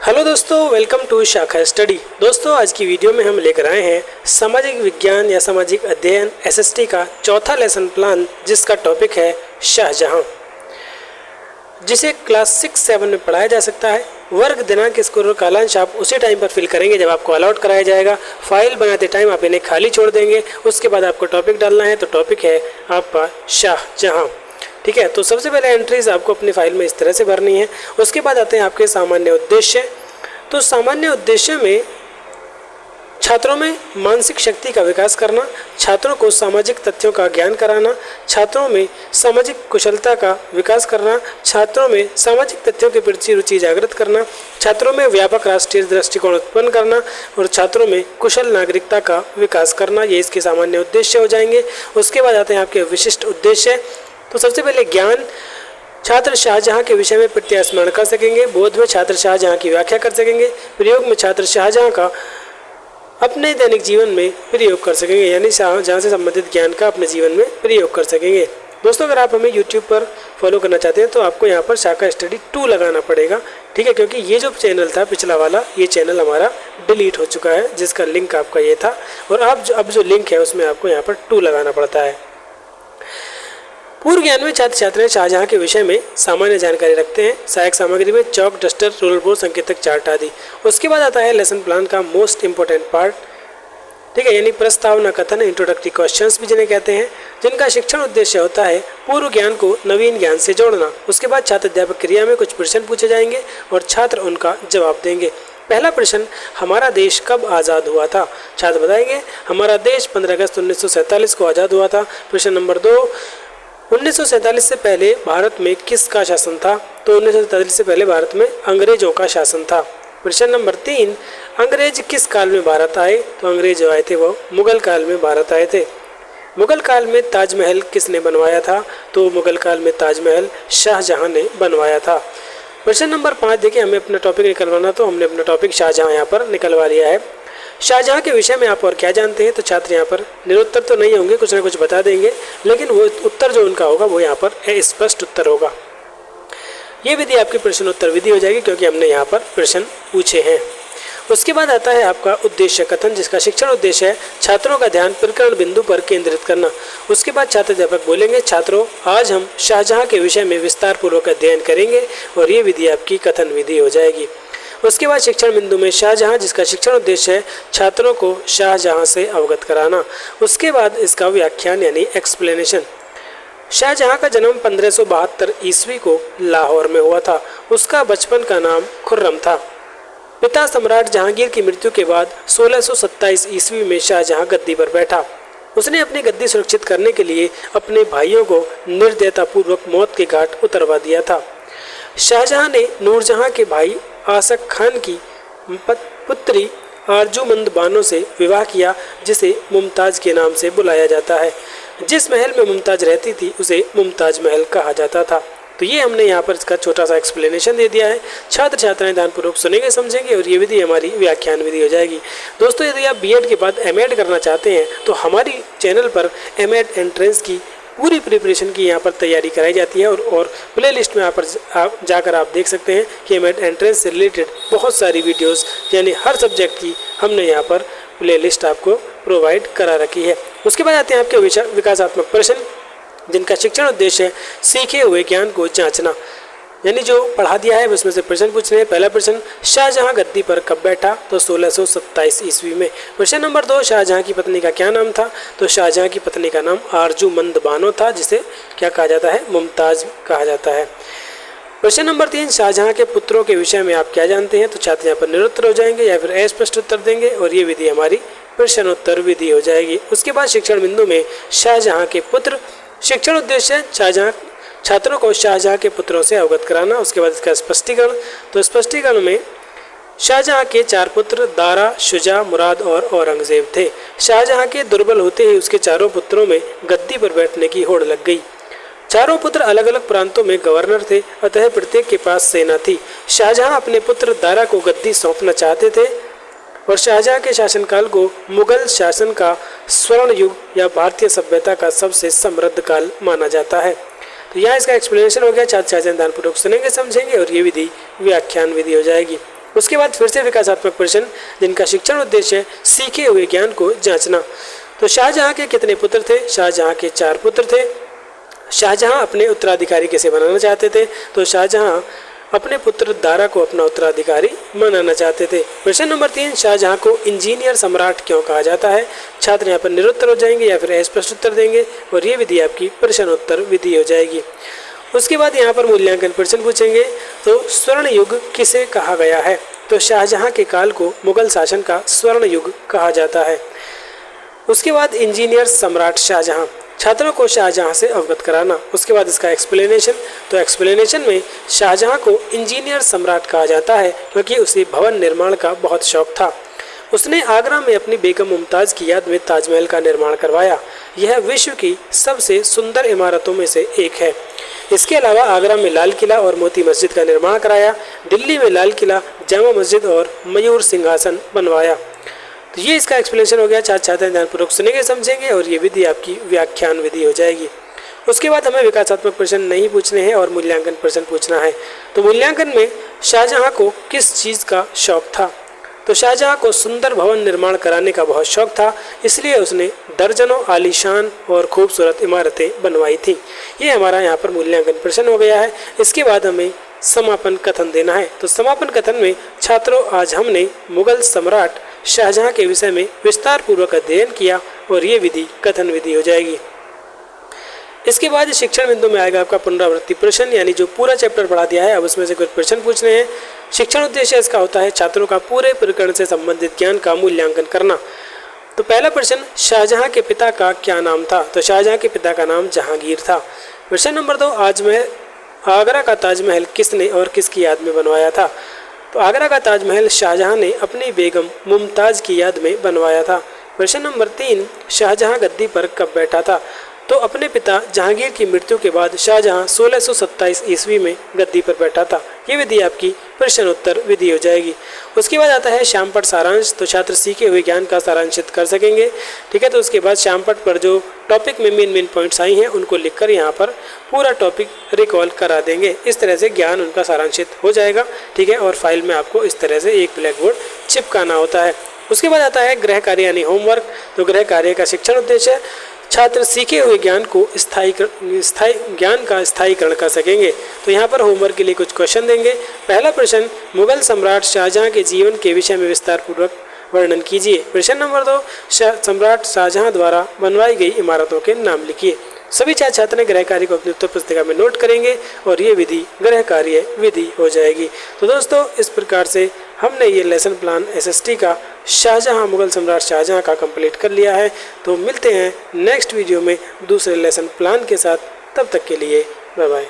Hello दोस्तों, welcome to शाखा study. दोस्तों, आज की वीडियो में हम लेकर आए हैं सामाजिक विज्ञान या सामाजिक अध्ययन एसएसटी का चौथा लेसन प्लान, जिसका टॉपिक है शाहजहां, जिसे क्लास 6-7 में पढ़ाया जा सकता है। वर्ग, दिनांक, स्कोर और कालांश आप उसी टाइम पर फिल करेंगे जब आपको अलॉट कराया जाएगा। फाइल बनाते टाइम आप इन्हें खाली छोड़ देंगे। उसके बाद आपको टॉपिक डालना है, तो टॉपिक है आपका शाहजहां। ठीक है, तो सबसे पहले एंट्रीज आपको अपनी फाइल में इस तरह से भरनी है। उसके बाद आते हैं आपके सामान्य उद्देश्य। तो सामान्य उद्देश्य में छात्रों में मानसिक शक्ति का विकास करना, छात्रों को सामाजिक तथ्यों का ज्ञान कराना, छात्रों में सामाजिक कुशलता का विकास करना, छात्रों में सामाजिक तथ्यों के प्रति रुचि जागृत करना, छात्रों में व्यापक राष्ट्रीय दृष्टिकोण उत्पन्न करना और छात्रों में कुशल नागरिकता का विकास करना। ये इसके सामान्य उद्देश्य हो जाएंगे। उसके बाद आते हैं आपके विशिष्ट उद्देश्य। तो सबसे पहले ज्ञान, छात्र शाहजहां के विषय में प्रत्यास्मरण कर सकेंगे। बोध में छात्र शाहजहां की व्याख्या कर सकेंगे। प्रयोग में छात्र शाहजहां का अपने दैनिक जीवन में प्रयोग कर सकेंगे, यानी शाहजहां से संबंधित ज्ञान का अपने जीवन में प्रयोग कर सकेंगे। दोस्तों, अगर आप हमें यूट्यूब पर फॉलो करना चाहते हैं तो आपको यहाँ पर शाखा स्टडी 2 लगाना पड़ेगा। ठीक है, क्योंकि ये जो चैनल था पिछला वाला, ये चैनल हमारा डिलीट हो चुका है, जिसका लिंक आपका ये था, और अब जो लिंक है उसमें आपको यहाँ पर 2 लगाना पड़ता है। पूर्व ज्ञान में छात्र छात्राएं शाहजहां के विषय में सामान्य जानकारी रखते हैं। सहायक सामग्री में चौक, डस्टर, रोलर बोर्ड, संकेतक, चार्ट आदि। उसके बाद आता है लेसन प्लान का मोस्ट इंपॉर्टेंट पार्ट। ठीक है, यानी प्रस्तावना कथन, इंट्रोडक्टरी क्वेश्चंस भी जिन्हें कहते हैं, जिनका शिक्षण उद्देश्य होता है पूर्व ज्ञान को नवीन ज्ञान से जोड़ना। उसके बाद छात्र अध्यापक क्रिया में कुछ प्रश्न पूछे जाएंगे और छात्र उनका जवाब देंगे। पहला प्रश्न, हमारा देश कब आज़ाद हुआ था? छात्र बताएंगे हमारा देश 15 अगस्त 1947 को आज़ाद हुआ था। प्रश्न नंबर 2, 1947 से पहले भारत में किसका शासन था? तो 1947 से पहले भारत में अंग्रेजों का शासन था। प्रश्न नंबर 3, अंग्रेज किस काल में भारत आए? तो अंग्रेज जो आए थे वो मुगल काल में भारत आए थे। मुगल काल में ताजमहल किसने बनवाया था? तो मुगल काल में ताजमहल शाहजहां ने बनवाया था। प्रश्न नंबर 5, देखिए हमें अपना टॉपिक निकलवाना, तो हमने अपना टॉपिक शाहजहां यहाँ पर निकलवा लिया है। शाहजहां के विषय में आप और क्या जानते हैं? तो छात्र यहाँ पर निरुत्तर तो नहीं होंगे, कुछ ना कुछ बता देंगे, लेकिन वो उत्तर जो उनका होगा वो यहाँ पर स्पष्ट उत्तर होगा। ये विधि आपकी प्रश्नोत्तर विधि हो जाएगी, क्योंकि हमने यहाँ पर प्रश्न पूछे हैं। उसके बाद आता है आपका उद्देश्य कथन, जिसका शिक्षण उद्देश्य है छात्रों का ध्यान प्रकरण बिंदु पर केंद्रित करना। उसके बाद छात्र अध्यापक बोलेंगे, छात्रों आज हम शाहजहां के विषय में विस्तार पूर्वक अध्ययन करेंगे, और ये विधि आपकी कथन विधि हो जाएगी। उसके बाद शिक्षण बिंदु में शाहजहां, जिसका शिक्षण उद्देश्य है छात्रों को शाहजहां से अवगत कराना। उसके बाद इसका व्याख्यान यानी एक्सप्लेनेशन। शाहजहां का जन्म 1572 ईस्वी को लाहौर में हुआ था। उसका बचपन का नाम खुर्रम था। पिता सम्राट जहांगीर की मृत्यु के बाद 1627 ईस्वी में शाहजहां गद्दी पर बैठा। उसने अपनी गद्दी सुरक्षित करने के लिए अपने भाइयों को निर्दयतापूर्वक मौत के घाट उतरवा दिया था। शाहजहां ने नूरजहां के भाई आसक खान की पुत्री आरजूमंद बानो से विवाह किया, जिसे मुमताज के नाम से बुलाया जाता है। जिस महल में मुमताज रहती थी उसे मुमताज महल कहा जाता था। तो ये हमने यहाँ पर इसका छोटा सा एक्सप्लेनेशन दे दिया है। छात्र छात्राएं ध्यानपूर्वक सुनेंगे, समझेंगे, और ये विधि हमारी व्याख्यान विधि हो जाएगी। दोस्तों, यदि आप बीएड के बाद एमएड करना चाहते हैं तो हमारी चैनल पर एमएड एंट्रेंस की पूरी प्रिपरेशन की यहाँ पर तैयारी कराई जाती है, और प्ले लिस्ट में आप जाकर आप देख सकते हैं कि एमएड एंट्रेंस से रिलेटेड बहुत सारी वीडियोस, यानी हर सब्जेक्ट की हमने यहाँ पर प्ले लिस्ट आपको प्रोवाइड करा रखी है। उसके बाद आते हैं आपके विकासात्मक प्रश्न, जिनका शिक्षण उद्देश्य है सीखे हुए ज्ञान को जांचना, यानी जो पढ़ा दिया है उसमें से प्रश्न पूछने हैं। पहला प्रश्न, शाहजहां गद्दी पर कब बैठा? तो 1627 ईस्वी में। प्रश्न नंबर 2, शाहजहां की पत्नी का क्या नाम था? तो शाहजहां की पत्नी का नाम आरजूमंद बानो था, जिसे क्या कहा जाता है? मुमताज कहा जाता है। प्रश्न नंबर 3, शाहजहां के पुत्रों के विषय में आप क्या जानते हैं? तो छात्र यहाँ पर निरुत्तर हो जाएंगे या फिर अस्पष्ट उत्तर देंगे, और ये विधि हमारी प्रश्नोत्तर विधि हो जाएगी। उसके बाद शिक्षण बिंदु में शाहजहां के पुत्र, शिक्षण उद्देश्य शाहजहां छात्रों को शाहजहां के पुत्रों से अवगत कराना। उसके बाद इसका स्पष्टीकरण, तो स्पष्टीकरण में शाहजहां के 4 पुत्र दारा, शुजा, मुराद और औरंगजेब थे। शाहजहां के दुर्बल होते ही उसके चारों पुत्रों में गद्दी पर बैठने की होड़ लग गई। चारों पुत्र अलग अलग प्रांतों में गवर्नर थे, अतः प्रत्येक के पास सेना थी। शाहजहां अपने पुत्र दारा को गद्दी सौंपना चाहते थे, और शाहजहां के शासनकाल को मुगल शासन का स्वर्ण युग या भारतीय सभ्यता का सबसे समृद्ध काल माना जाता है। तो यहाँ इसका एक्सप्लेनेशन हो गया। छात्र छात्राएं ध्यानपूर्वक सुनेंगे, समझेंगे, और ये विधि व्याख्यान विधि हो जाएगी। उसके बाद फिर से विकासात्मक प्रश्न जिनका शिक्षण उद्देश्य है सीखे हुए ज्ञान को जांचना। तो शाहजहां के कितने पुत्र थे? शाहजहां के 4 पुत्र थे। शाहजहां अपने उत्तराधिकारी कैसे बनाना चाहते थे? तो शाहजहां अपने पुत्र दारा को अपना उत्तराधिकारी बनाना चाहते थे। प्रश्न नंबर 3, शाहजहां को इंजीनियर सम्राट क्यों कहा जाता है? छात्र यहाँ पर निरुत्तर हो जाएंगे या फिर स्पष्ट उत्तर देंगे और ये विधि आपकी प्रश्नोत्तर विधि हो जाएगी। उसके बाद यहाँ पर मूल्यांकन प्रश्न पूछेंगे। तो स्वर्ण युग किसे कहा गया है? तो शाहजहां के काल को मुगल शासन का स्वर्ण युग कहा जाता है। उसके बाद इंजीनियर सम्राट शाहजहां, छात्रों को शाहजहां से अवगत कराना। उसके बाद इसका एक्सप्लेनेशन। तो एक्सप्लेनेशन में शाहजहां को इंजीनियर सम्राट कहा जाता है क्योंकि उसे भवन निर्माण का बहुत शौक था। उसने आगरा में अपनी बेगम मुमताज़ की याद में ताजमहल का निर्माण करवाया। यह विश्व की सबसे सुंदर इमारतों में से एक है। इसके अलावा आगरा में लाल किला और मोती मस्जिद का निर्माण कराया। दिल्ली में लाल किला, जामा मस्जिद और मयूर सिंहासन बनवाया। तो ये इसका एक्सप्लेनेशन हो गया। छात्र ध्यानपूर्वक सुनेंगे, समझेंगे और ये विधि आपकी व्याख्यान विधि हो जाएगी। उसके बाद हमें विकासात्मक प्रश्न नहीं पूछने हैं और मूल्यांकन प्रश्न पूछना है। तो मूल्यांकन में शाहजहां को किस चीज़ का शौक था? तो शाहजहां को सुंदर भवन निर्माण कराने का बहुत शौक था, इसलिए उसने दर्जनों आलीशान और खूबसूरत इमारतें बनवाई थी। ये हमारा यहाँ पर मूल्यांकन प्रश्न हो गया है। इसके बाद हमें समापन कथन देना है। तो समापन कथन में छात्रों, आज हमने मुगल सम्राट शाहजहां के विषय में विस्तार पूर्वक अध्ययन किया और ये विधि कथन विधि हो जाएगी। इसके बाद शिक्षण बिंदु में आएगा आपका पुनरावृत्ति प्रश्न, यानी जो पूरा चैप्टर पढ़ा दिया है अब उसमें से कुछ प्रश्न पूछने हैं। शिक्षण उद्देश्य इसका होता है छात्रों का पूरे प्रकरण से संबंधित ज्ञान का मूल्यांकन करना। तो पहला प्रश्न, शाहजहां के पिता का क्या नाम था? तो शाहजहां के पिता का नाम जहांगीर था। प्रश्न नंबर 2, आगरा का ताजमहल किसने और किसकी याद में बनवाया था? तो आगरा का ताजमहल शाहजहां ने अपनी बेगम मुमताज़ की याद में बनवाया था। प्रश्न नंबर 3, शाहजहां गद्दी पर कब बैठा था? तो अपने पिता जहांगीर की मृत्यु के बाद शाहजहां 1627 ईस्वी में गद्दी पर बैठा था। ये विधि आपकी प्रश्नोत्तर विधि हो जाएगी। उसके बाद आता है श्यामपट सारांश। तो छात्र सीखे हुए ज्ञान का सारांशित कर सकेंगे, ठीक है। तो उसके बाद श्यामपट पर जो टॉपिक में मेन पॉइंट्स आई हैं उनको लिखकर यहाँ पर पूरा टॉपिक रिकॉल करा देंगे। इस तरह से ज्ञान उनका सारांशित हो जाएगा, ठीक है। और फाइल में आपको इस तरह से एक ब्लैक बोर्ड चिपकाना होता है। उसके बाद आता है गृह कार्य यानी होमवर्क। तो गृह कार्य का शिक्षण उद्देश्य है छात्र सीखे हुए ज्ञान को ज्ञान का स्थायीकरण कर सकेंगे। तो यहाँ पर होमवर्क के लिए कुछ क्वेश्चन देंगे। पहला प्रश्न, मुगल सम्राट शाहजहां के जीवन के विषय में विस्तार पूर्वक वर्णन कीजिए। प्रश्न नंबर 2, सम्राट शाहजहां द्वारा बनवाई गई इमारतों के नाम लिखिए। सभी छात्र गृह कार्य को अपनी उत्तर पुस्तिका में नोट करेंगे और ये विधि गृह कार्य विधि हो जाएगी। तो दोस्तों, इस प्रकार से हमने ये लेसन प्लान एसएसटी का शाहजहां, मुगल सम्राट शाहजहां का कंप्लीट कर लिया है। तो मिलते हैं नेक्स्ट वीडियो में दूसरे लेसन प्लान के साथ। तब तक के लिए बाय बाय।